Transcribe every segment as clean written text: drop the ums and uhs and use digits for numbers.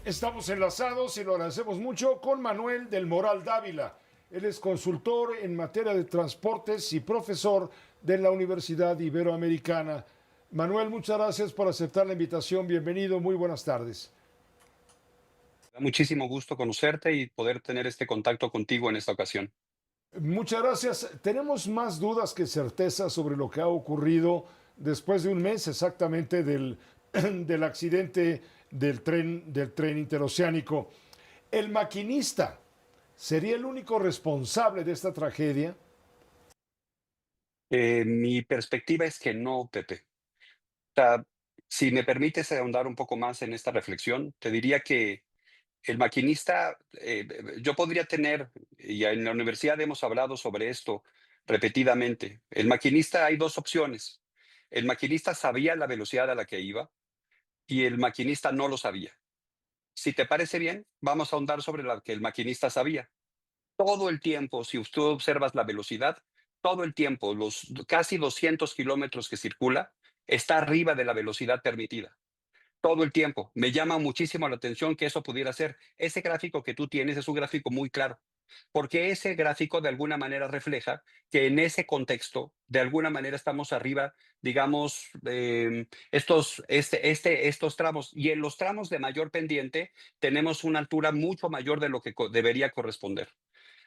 Estamos enlazados y lo agradecemos mucho con Manuel del Moral Dávila. Él es consultor en materia de transportes y profesor de la Universidad Iberoamericana. Manuel, muchas gracias por aceptar la invitación. Bienvenido, muy buenas tardes. Da muchísimo gusto conocerte y poder tener este contacto contigo en esta ocasión. Muchas gracias. Tenemos más dudas que certezas sobre lo que ha ocurrido después de un mes exactamente del accidente del tren interoceánico. El maquinista sería el único responsable de esta tragedia. Mi perspectiva es que no, Pepe. O sea, si me permites ahondar un poco más en esta reflexión, te diría que el maquinista, yo podría tener, y en la universidad hemos hablado sobre esto repetidamente, el maquinista hay dos opciones. El maquinista sabía la velocidad a la que iba y el maquinista no lo sabía. Si te parece bien, vamos a ahondar sobre lo que el maquinista sabía. Todo el tiempo, si tú observas la velocidad, todo el tiempo, los casi 200 kilómetros que circula, está arriba de la velocidad permitida. Todo el tiempo. Me llama muchísimo la atención que eso pudiera ser. Ese gráfico que tú tienes es un gráfico muy claro, porque ese gráfico de alguna manera refleja que en ese contexto, de alguna manera estamos arriba, digamos, estos tramos. Y en los tramos de mayor pendiente tenemos una altura mucho mayor de lo que debería corresponder.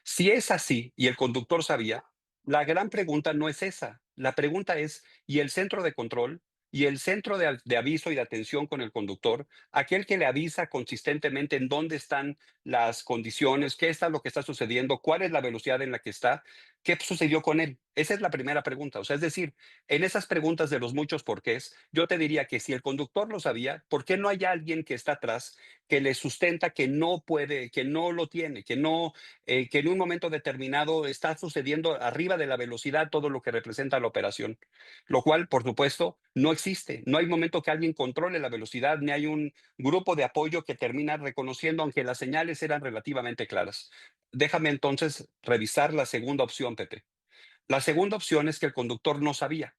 Si es así y el conductor sabía, la gran pregunta no es esa. La pregunta es, ¿y el centro de control? ¿Y el centro de aviso y de atención con el conductor? Aquel que le avisa consistentemente en dónde están las condiciones, qué está lo que está sucediendo, cuál es la velocidad en la que está, qué sucedió con él. Esa es la primera pregunta. O sea, es decir, en esas preguntas de los muchos porqués, yo te diría que si el conductor lo sabía, ¿por qué no hay alguien que está atrás que le sustenta que no puede, que no lo tiene, que en un momento determinado está sucediendo arriba de la velocidad todo lo que representa la operación, lo cual, por supuesto, no existe. No hay momento que alguien controle la velocidad, ni hay un grupo de apoyo que termina reconociendo, aunque las señales eran relativamente claras. Déjame entonces revisar la segunda opción, Pepe. La segunda opción es que el conductor no sabía.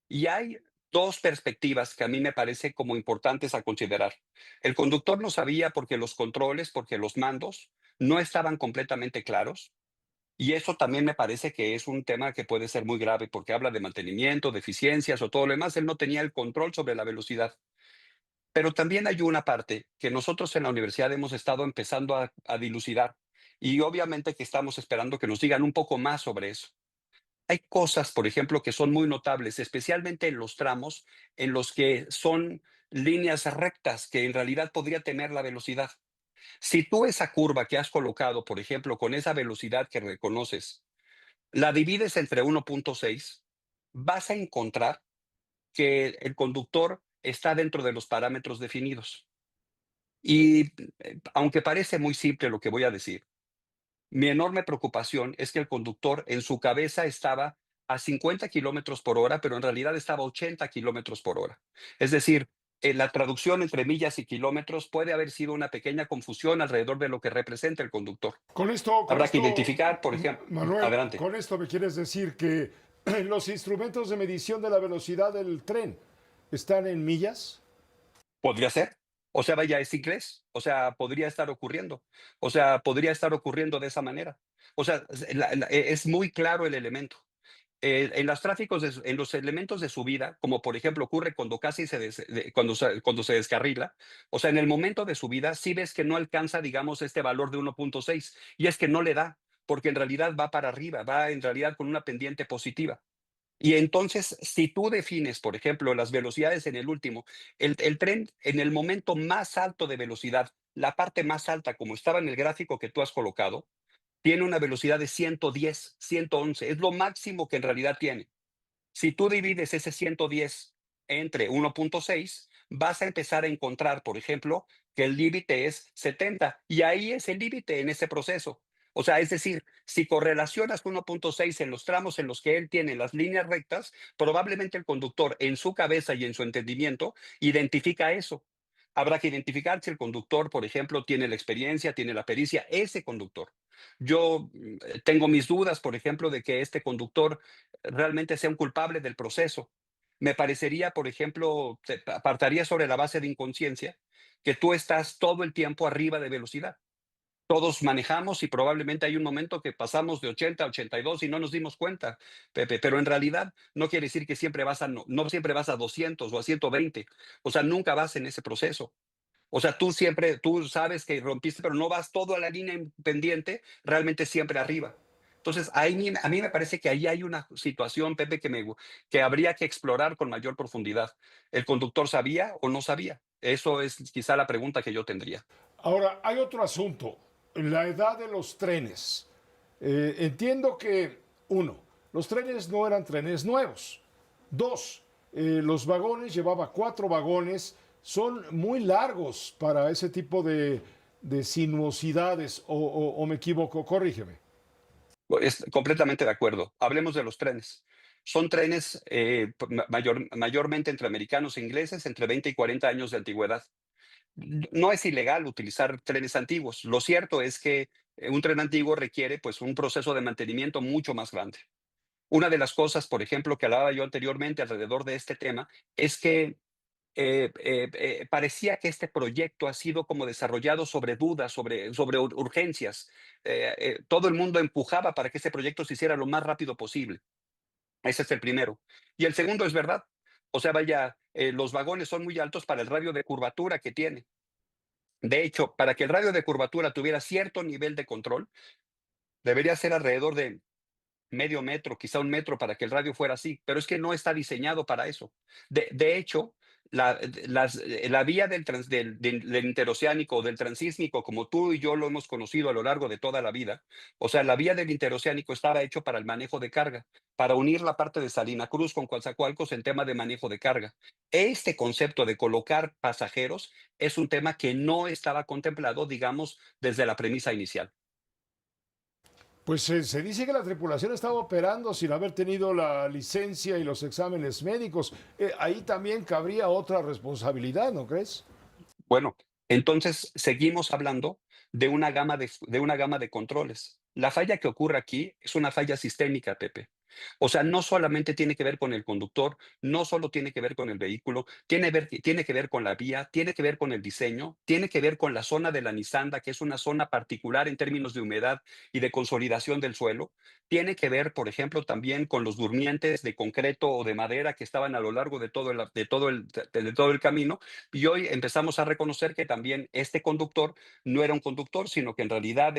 Y hay dos perspectivas que a mí me parece como importantes a considerar. El conductor no sabía porque los controles, porque los mandos no estaban completamente claros. Y eso también me parece que es un tema que puede ser muy grave porque habla de mantenimiento, de eficiencias o todo lo demás. Él no tenía el control sobre la velocidad. Pero también hay una parte que nosotros en la universidad hemos estado empezando a dilucidar y obviamente que estamos esperando que nos digan un poco más sobre eso. Hay cosas, por ejemplo, que son muy notables, especialmente en los tramos en los que son líneas rectas que en realidad podría tener la velocidad. Si tú esa curva que has colocado, por ejemplo, con esa velocidad que reconoces, la divides entre 1.6, vas a encontrar que el conductor está dentro de los parámetros definidos. Y aunque parece muy simple lo que voy a decir, mi enorme preocupación es que el conductor en su cabeza estaba a 50 kilómetros por hora, pero en realidad estaba a 80 kilómetros por hora. Es decir, la traducción entre millas y kilómetros puede haber sido una pequeña confusión alrededor de lo que representa el conductor. Con esto, con Habrá que esto, identificar, por ejemplo, Manuel, adelante, con esto me quieres decir que los instrumentos de medición de la velocidad del tren están en millas. podría ser. O sea, vaya, es inglés. O sea, podría estar ocurriendo. O sea, podría estar ocurriendo de esa manera. O sea, es muy claro el elemento. En los tráficos, en los elementos de subida, como por ejemplo ocurre cuando casi cuando se descarrila, o sea, en el momento de subida, sí ves que no alcanza, digamos, este valor de 1.6, y es que no le da, porque en realidad va para arriba, va en realidad con una pendiente positiva. Y entonces, si tú defines, por ejemplo, las velocidades en el último, el tren en el momento más alto de velocidad, la parte más alta, como estaba en el gráfico que tú has colocado, tiene una velocidad de 110, 111, es lo máximo que en realidad tiene. Si tú divides ese 110 entre 1.6, vas a empezar a encontrar, por ejemplo, que el límite es 70 y ahí es el límite en ese proceso. O sea, es decir, si correlacionas 1.6 en los tramos en los que él tiene las líneas rectas, probablemente el conductor en su cabeza y en su entendimiento identifica eso. Habrá que identificar si el conductor, por ejemplo, tiene la experiencia, tiene la pericia, ese conductor. Yo tengo mis dudas, por ejemplo, de que este conductor realmente sea un culpable del proceso. Me parecería, por ejemplo, apartaría sobre la base de inconsciencia, que tú estás todo el tiempo arriba de velocidad. Todos manejamos y probablemente hay un momento que pasamos de 80 a 82 y no nos dimos cuenta, Pepe, pero en realidad no quiere decir que siempre vas a, no siempre vas a 200 o a 120, o sea, nunca vas en ese proceso. O sea, tú siempre, tú sabes que rompiste, pero no vas todo a la línea pendiente, realmente siempre arriba. Entonces, a mí me parece que ahí hay una situación, Pepe, que habría que explorar con mayor profundidad. ¿El conductor sabía o no sabía? Eso es quizá la pregunta que yo tendría. Ahora, hay otro asunto, la edad de los trenes. Entiendo que, uno, los trenes no eran trenes nuevos. Dos, los vagones, llevaba 4 vagones, son muy largos para ese tipo de sinuosidades, o me equivoco, corrígeme. Completamente de acuerdo. Hablemos de los trenes. Son trenes mayormente entre americanos e ingleses, entre 20 y 40 años de antigüedad. No es ilegal utilizar trenes antiguos. Lo cierto es que un tren antiguo requiere pues un proceso de mantenimiento mucho más grande. Una de las cosas, por ejemplo, que hablaba yo anteriormente alrededor de este tema, es que parecía que este proyecto ha sido como desarrollado sobre dudas, sobre urgencias. Todo el mundo empujaba para que ese proyecto se hiciera lo más rápido posible. Ese es el primero. Y el segundo es verdad. O sea, vaya, los vagones son muy altos para el radio de curvatura que tiene. De hecho, para que el radio de curvatura tuviera cierto nivel de control, debería ser alrededor de medio metro, quizá un metro para que el radio fuera así, pero es que no está diseñado para eso. De hecho, la vía del interoceánico o del transísmico, como tú y yo lo hemos conocido a lo largo de toda la vida, o sea, la vía del interoceánico estaba hecho para el manejo de carga, para unir la parte de Salina Cruz con Coatzacoalcos en tema de manejo de carga. Este concepto de colocar pasajeros es un tema que no estaba contemplado, digamos, desde la premisa inicial. Pues se dice que la tripulación estaba operando sin haber tenido la licencia y los exámenes médicos. Ahí también cabría otra responsabilidad, ¿no crees? Bueno, entonces seguimos hablando de una gama de controles. La falla que ocurre aquí es una falla sistémica, Pepe. O sea, no solamente tiene que ver con el conductor, no solo tiene que ver con el vehículo, tiene que ver con la vía, tiene que ver con el diseño, tiene que ver con la zona de la Nisanda, que es una zona particular en términos de humedad y de consolidación del suelo. Tiene que ver, por ejemplo, también con los durmientes de concreto o de madera que estaban a lo largo de todo el camino, y hoy empezamos a reconocer que también este conductor no era un conductor, sino que en realidad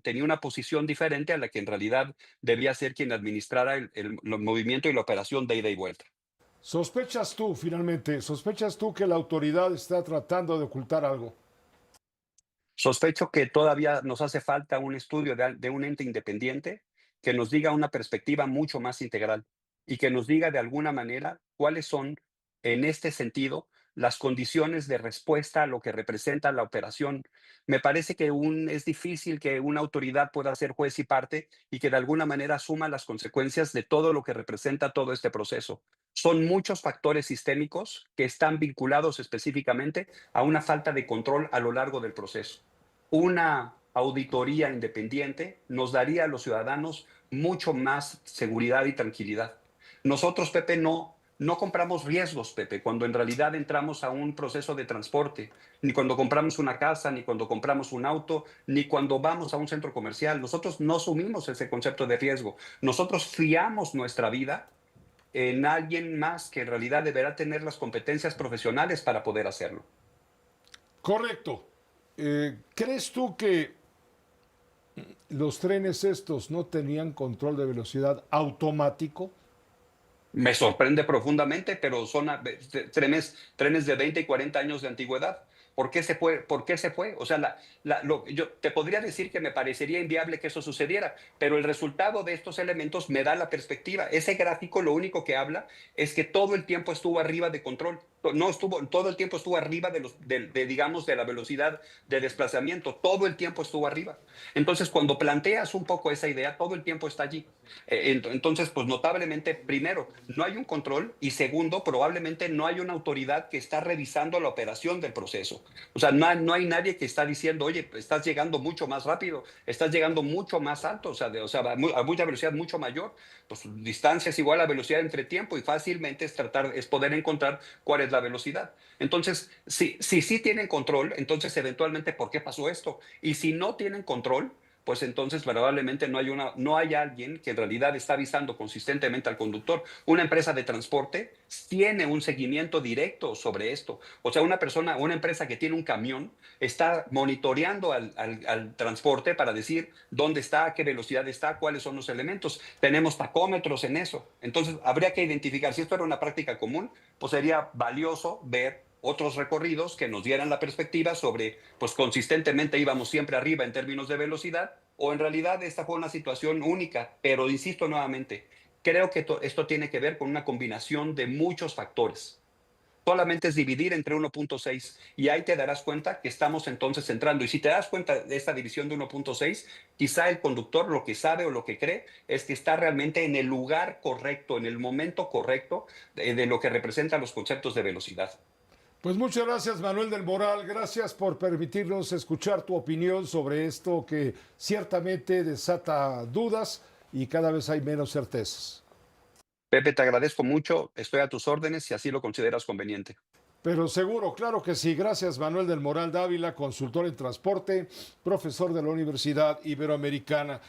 tenía una posición diferente a la que en realidad debía ser quien administrara el movimiento y la operación de ida y vuelta. Sospechas tú que la autoridad está tratando de ocultar algo? Sospecho que todavía nos hace falta un estudio de un ente independiente que nos diga una perspectiva mucho más integral y que nos diga de alguna manera cuáles son, en este sentido, las condiciones de respuesta a lo que representa la operación. Me parece que es difícil que una autoridad pueda ser juez y parte y que de alguna manera asuma las consecuencias de todo lo que representa todo este proceso. Son muchos factores sistémicos que están vinculados específicamente a una falta de control a lo largo del proceso. Una auditoría independiente nos daría a los ciudadanos mucho más seguridad y tranquilidad. Nosotros, Pepe, no compramos riesgos, Pepe, cuando en realidad entramos a un proceso de transporte, ni cuando compramos una casa, ni cuando compramos un auto, ni cuando vamos a un centro comercial. Nosotros no asumimos ese concepto de riesgo. Nosotros fiamos nuestra vida en alguien más que en realidad deberá tener las competencias profesionales para poder hacerlo. Correcto. ¿Crees tú que los trenes estos no tenían control de velocidad automático? Me sorprende profundamente, pero son trenes de 20 y 40 años de antigüedad. ¿Por qué se fue? ¿Por qué se fue? O sea, yo te podría decir que me parecería inviable que eso sucediera, pero el resultado de estos elementos me da la perspectiva. Ese gráfico lo único que habla es que todo el tiempo estuvo arriba de control. no estuvo, todo el tiempo estuvo arriba digamos, de la velocidad de desplazamiento, todo el tiempo estuvo arriba. Entonces, cuando planteas un poco esa idea, todo el tiempo está allí. Entonces, pues notablemente, primero, no hay un control y segundo, probablemente no hay una autoridad que está revisando la operación del proceso. O sea, no hay nadie que está diciendo, oye, estás llegando mucho más rápido, estás llegando mucho más alto, a mucha velocidad mucho mayor. Pues distancia es igual a velocidad entre tiempo y fácilmente es poder encontrar cuál es la velocidad. Entonces, si sí tienen control, entonces eventualmente, ¿por qué pasó esto? Y si no tienen control, pues entonces probablemente no hay alguien que en realidad está avisando consistentemente al conductor. Una empresa de transporte tiene un seguimiento directo sobre esto. O sea, una empresa que tiene un camión está monitoreando al transporte para decir dónde está, a qué velocidad está, cuáles son los elementos. Tenemos tacómetros en eso. Entonces, habría que identificar, si esto era una práctica común, pues sería valioso ver otros recorridos que nos dieran la perspectiva sobre, pues consistentemente íbamos siempre arriba en términos de velocidad, o en realidad esta fue una situación única, pero insisto nuevamente, creo que esto tiene que ver con una combinación de muchos factores. Solamente es dividir entre 1.6 y ahí te darás cuenta que estamos entonces entrando. Y si te das cuenta de esta división de 1.6, quizá el conductor lo que sabe o lo que cree es que está realmente en el lugar correcto, en el momento correcto de lo que representan los conceptos de velocidad. Pues muchas gracias, Manuel del Moral. Gracias por permitirnos escuchar tu opinión sobre esto que ciertamente desata dudas y cada vez hay menos certezas. Pepe, te agradezco mucho, estoy a tus órdenes si así lo consideras conveniente. Pero seguro, claro que sí. Gracias, Manuel del Moral Dávila, consultor en transporte, profesor de la Universidad Iberoamericana.